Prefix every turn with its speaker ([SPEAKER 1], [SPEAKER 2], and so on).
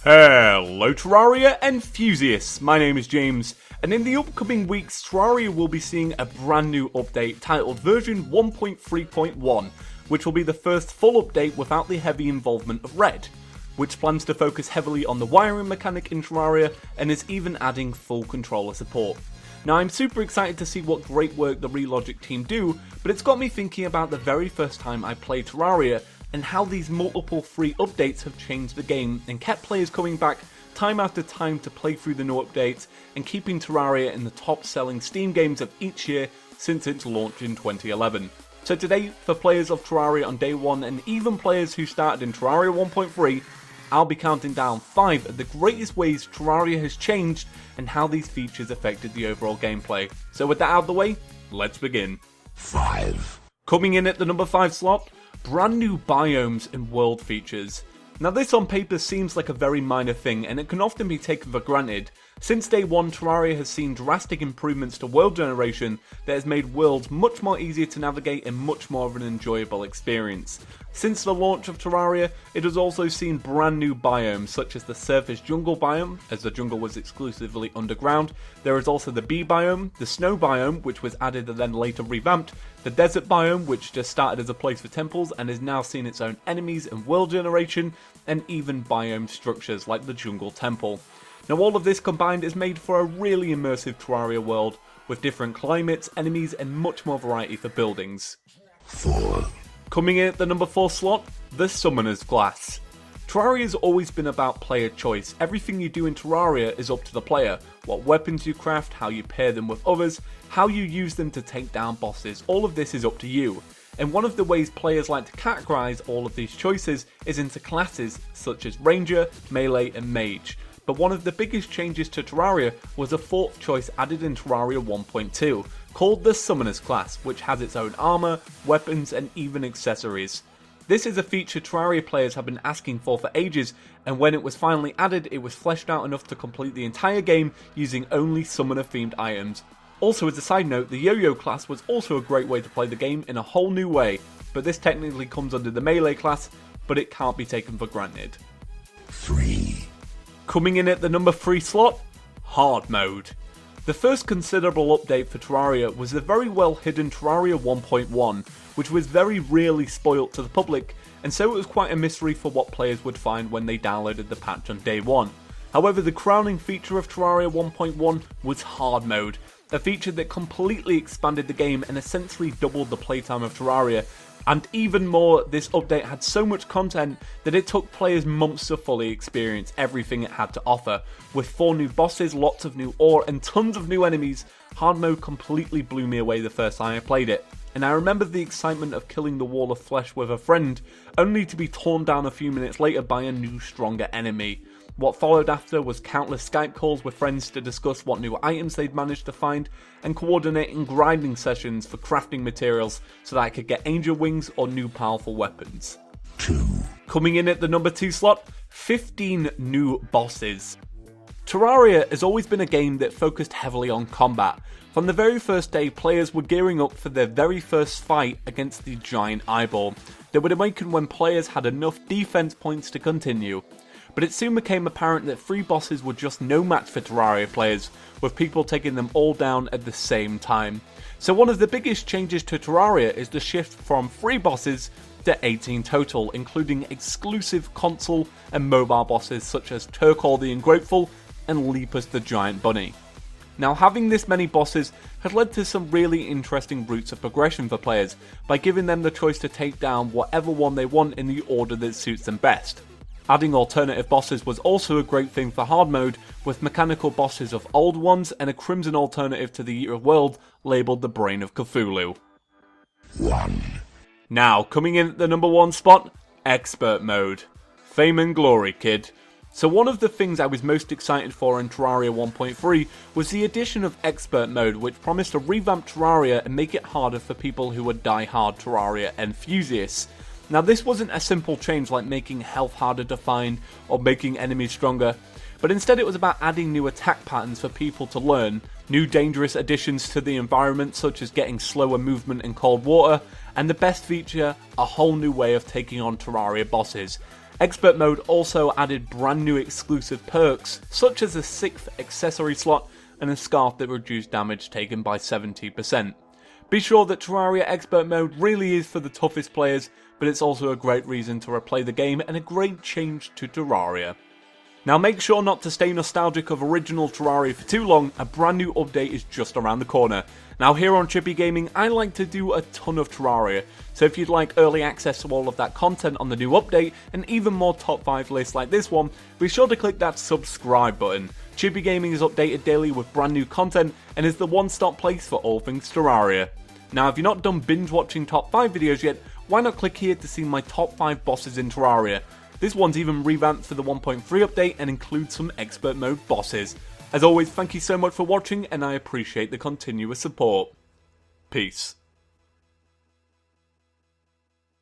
[SPEAKER 1] Hello Terraria enthusiasts, my name is James, and in the upcoming weeks Terraria will be seeing a brand new update titled version 1.3.1, which will be the first full update without the heavy involvement of Red, which plans to focus heavily on the wiring mechanic in Terraria and is even adding full controller support. Now I'm super excited to see what great work the Relogic team do, but it's got me thinking about the very first time I played Terraria and how these multiple free updates have changed the game and kept players coming back time after time to play through the new updates and keeping Terraria in the top selling Steam games of each year since its launch in 2011. So today, for players of Terraria on day 1 and even players who started in Terraria 1.3, I'll be counting down 5 of the greatest ways Terraria has changed and how these features affected the overall gameplay. So with that out of the way, let's begin.
[SPEAKER 2] 5.
[SPEAKER 1] Coming in at the number 5 slot, brand new biomes and world features. Now this on paper seems like a very minor thing and it can often be taken for granted. Since day 1, Terraria has seen drastic improvements to world generation that has made worlds much more easier to navigate and much more of an enjoyable experience. Since the launch of Terraria, it has also seen brand new biomes such as the surface jungle biome, as the jungle was exclusively underground. There is also the bee biome, the snow biome, which was added and then later revamped, the desert biome, which just started as a place for temples and has now seen its own enemies and world generation, and even biome structures like the jungle temple. Now all of this combined is made for a really immersive Terraria world, with different climates, enemies and much more variety for buildings.
[SPEAKER 2] 4.
[SPEAKER 1] Coming in at the number 4 slot, the Summoner's Class. Terraria has always been about player choice. Everything you do in Terraria is up to the player. What weapons you craft, how you pair them with others, how you use them to take down bosses, all of this is up to you. And one of the ways players like to categorize all of these choices is into classes such as Ranger, Melee and Mage. But one of the biggest changes to Terraria was a 4th choice added in Terraria 1.2, called the Summoner's Class, which has its own armor, weapons and even accessories. This is a feature Terraria players have been asking for ages, and when it was finally added it was fleshed out enough to complete the entire game using only summoner themed items. Also as a side note, the Yo-Yo class was also a great way to play the game in a whole new way, but this technically comes under the Melee class, but it can't be taken for granted.
[SPEAKER 2] 3.
[SPEAKER 1] Coming in at the number 3 slot, Hardmode. The first considerable update for Terraria was the very well hidden Terraria 1.1, which was very rarely spoilt to the public, and so it was quite a mystery for what players would find when they downloaded the patch on day 1. However, the crowning feature of Terraria 1.1 was Hardmode, a feature that completely expanded the game and essentially doubled the playtime of Terraria. And even more, this update had so much content that it took players months to fully experience everything it had to offer. With 4 new bosses, lots of new ore and tons of new enemies, Hardmode completely blew me away the first time I played it. And I remember the excitement of killing the wall of flesh with a friend, only to be torn down a few minutes later by a new stronger enemy. What followed after was countless Skype calls with friends to discuss what new items they'd managed to find and coordinating grinding sessions for crafting materials so that I could get angel wings or new powerful weapons.
[SPEAKER 2] 2.
[SPEAKER 1] Coming in at the number 2 slot, 15 new bosses. Terraria has always been a game that focused heavily on combat. From the very first day, players were gearing up for their very first fight against the giant eyeball that would awaken when players had enough defense points to continue. But it soon became apparent that 3 bosses were just no match for Terraria players, with people taking them all down at the same time. So one of the biggest changes to Terraria is the shift from 3 bosses to 18 total, including exclusive console and mobile bosses such as Turkle the Ungrateful and Lepus the Giant Bunny. Now having this many bosses has led to some really interesting routes of progression for players, by giving them the choice to take down whatever one they want in the order that suits them best. Adding alternative bosses was also a great thing for Hardmode, with mechanical bosses of old ones and a crimson alternative to the Eater World labelled the Brain of Cthulhu.
[SPEAKER 2] 1.
[SPEAKER 1] Now, coming in at the number 1 spot, Expert Mode. Fame and glory, kid. So one of the things I was most excited for in Terraria 1.3 was the addition of Expert Mode, which promised to revamp Terraria and make it harder for people who were die-hard Terraria enthusiasts. Now this wasn't a simple change like making health harder to find or making enemies stronger, but instead it was about adding new attack patterns for people to learn, new dangerous additions to the environment such as getting slower movement in cold water, and the best feature, a whole new way of taking on Terraria bosses. Expert Mode also added brand new exclusive perks, such as a 6th accessory slot and a scarf that reduced damage taken by 70%. Be sure that Terraria Expert Mode really is for the toughest players, but it's also a great reason to replay the game and a great change to Terraria. Now make sure not to stay nostalgic of original Terraria for too long, a brand new update is just around the corner. Now here on Chippy Gaming, I like to do a ton of Terraria, so if you'd like early access to all of that content on the new update, and even more top 5 lists like this one, be sure to click that subscribe button. Chippy Gaming is updated daily with brand new content, and is the one-stop place for all things Terraria. Now if you're not done binge watching top 5 videos yet, why not click here to see my top 5 bosses in Terraria. This one's even revamped for the 1.3 update and includes some expert mode bosses. As always, thank you so much for watching and I appreciate the continuous support. Peace.